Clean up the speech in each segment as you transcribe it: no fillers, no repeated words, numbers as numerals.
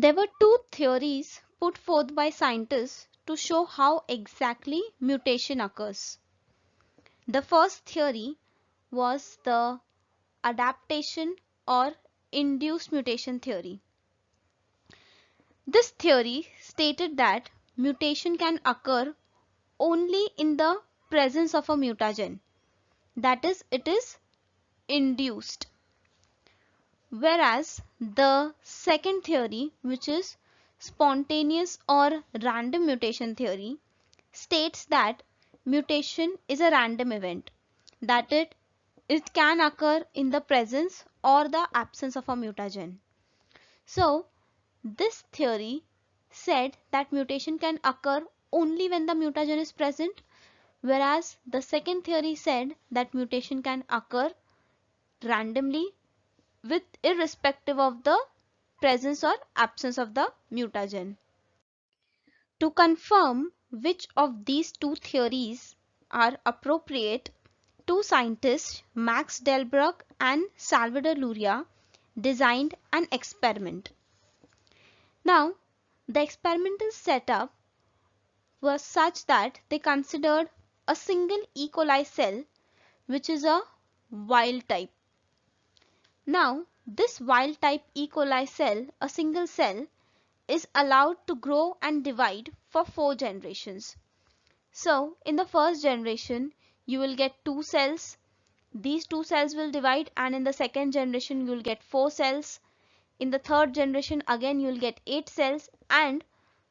There were two theories put forth by scientists to show how exactly mutation occurs. The first theory was the adaptation or induced mutation theory. This theory stated that mutation can occur only in the presence of a mutagen, that is, it is induced. Whereas the second theory, which is spontaneous or random mutation theory, states that mutation is a random event, that it can occur in the presence or the absence of a mutagen. So this theory said that mutation can occur only when the mutagen is present, whereas the second theory said that mutation can occur randomly with irrespective of the presence or absence of the mutagen. To confirm which of these two theories are appropriate, two scientists, Max Delbrück and Salvador Luria, designed an experiment. Now, the experimental setup was such that they considered a single E. coli cell, which is a wild type. Now, this wild type E. coli cell, a single cell, is allowed to grow and divide for 4 generations. So, in the first generation, you will get 2 cells. These 2 cells will divide, and in the second generation, you will get 4 cells. In the third generation, again, you will get 8 cells, and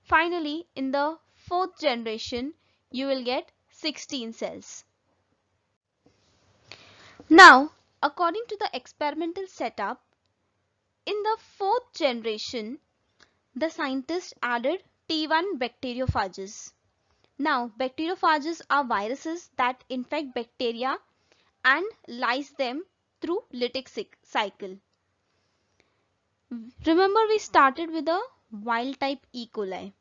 finally, in the fourth generation, you will get 16 cells. Now, according to the experimental setup, in the fourth generation, the scientists added T1 bacteriophages. Now, bacteriophages are viruses that infect bacteria and lyse them through lytic cycle. Remember, we started with a wild type E. coli.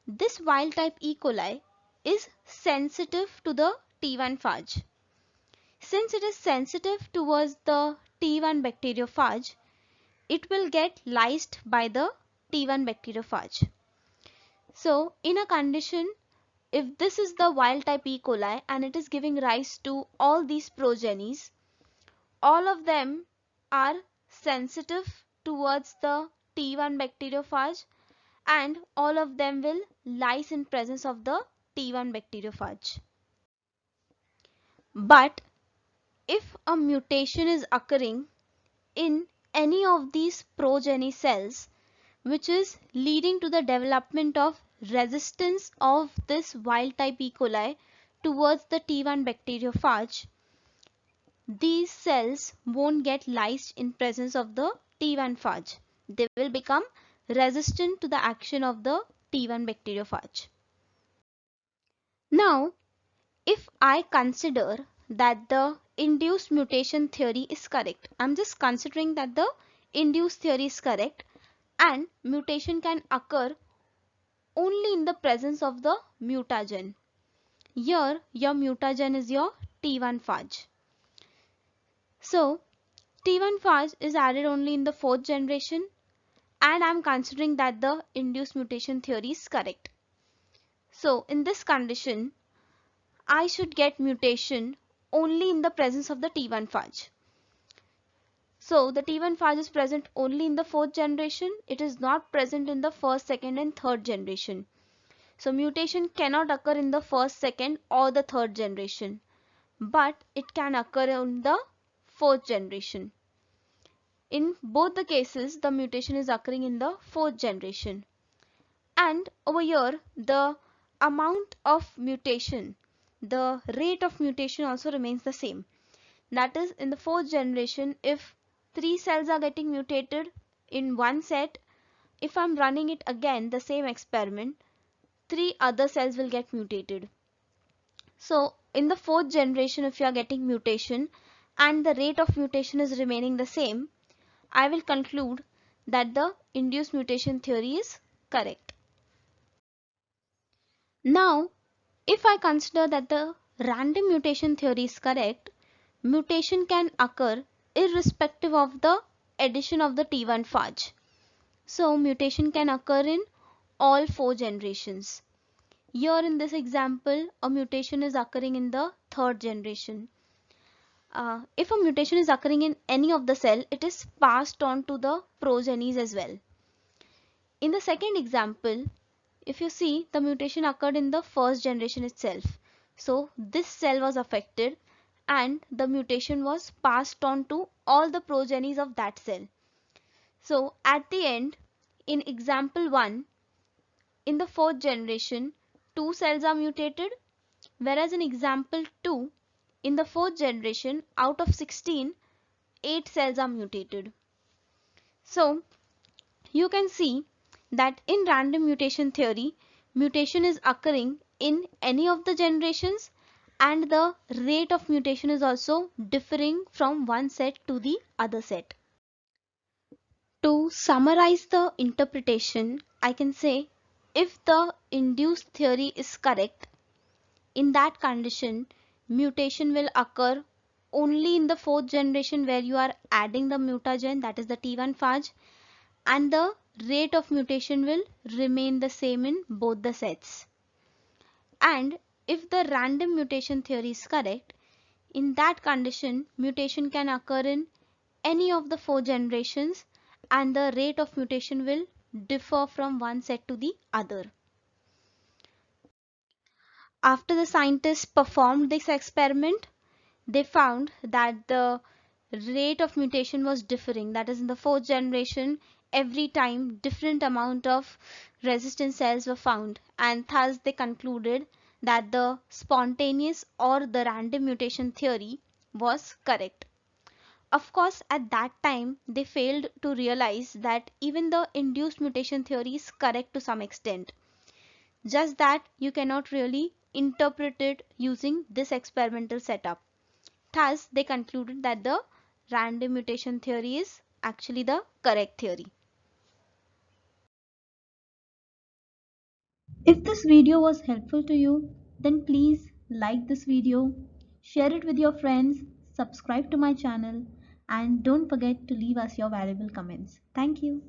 This wild type E. coli is sensitive to the T1 phage. Since it is sensitive towards the T1 bacteriophage, it will get lysed by the T1 bacteriophage. So, in a condition, if this is the wild type E. coli and it is giving rise to all these progenies, all of them are sensitive towards the T1 bacteriophage and all of them will lyse in presence of the T1 bacteriophage. But if a mutation is occurring in any of these progeny cells, which is leading to the development of resistance of this wild type E. coli towards the T1 bacteriophage, these cells won't get lysed in presence of the T1 phage. They will become resistant to the action of the T1 bacteriophage. Now, if I consider that the induced mutation theory is correct, I'm just considering that the induced theory is correct and mutation can occur only in the presence of the mutagen. Here, your mutagen is your T1 phage. So, T1 phage is added only in the fourth generation and I'm considering that the induced mutation theory is correct. So, in this condition, I should get mutation only in the presence of the T1 phage. So, the T1 phage is present only in the fourth generation. It is not present in the first, second and third generation. So, mutation cannot occur in the first, second or the third generation, but it can occur in the fourth generation. In both the cases, the mutation is occurring in the fourth generation. And over here, the amount of mutation, the rate of mutation also remains the same. That is, in the fourth generation, if 3 cells are getting mutated in one set, if I'm running it again, the same experiment, 3 other cells will get mutated. So, in the fourth generation, if you are getting mutation and the rate of mutation is remaining the same, I will conclude that the induced mutation theory is correct. Now, if I consider that the random mutation theory is correct, mutation can occur irrespective of the addition of the T1 phage. So mutation can occur in all 4 generations. Here in this example, a mutation is occurring in the third generation. If a mutation is occurring in any of the cell, it is passed on to the progenies as well. In the second example, if you see, the mutation occurred in the first generation itself. So this cell was affected and the mutation was passed on to all the progenies of that cell. So at the end, in example 1, in the fourth generation, 2 cells are mutated, whereas in example 2, in the fourth generation, out of 16, 8 cells are mutated. So you can see that in random mutation theory, mutation is occurring in any of the generations and the rate of mutation is also differing from one set to the other set. To summarize the interpretation, I can say if the induced theory is correct, in that condition, mutation will occur only in the fourth generation where you are adding the mutagen, that is the T1 phage, and the rate of mutation will remain the same in both the sets. And if the random mutation theory is correct, in that condition, mutation can occur in any of the 4 generations and the rate of mutation will differ from one set to the other. After the scientists performed this experiment, they found that the rate of mutation was differing. That is, in the fourth generation, every time different amount of resistant cells were found, and thus they concluded that the spontaneous or the random mutation theory was correct. Of course, at that time, they failed to realize that even the induced mutation theory is correct to some extent. Just that you cannot really interpret it using this experimental setup. Thus, they concluded that the random mutation theory is actually the correct theory. If this video was helpful to you, then please like this video, share it with your friends, subscribe to my channel, and don't forget to leave us your valuable comments. Thank you.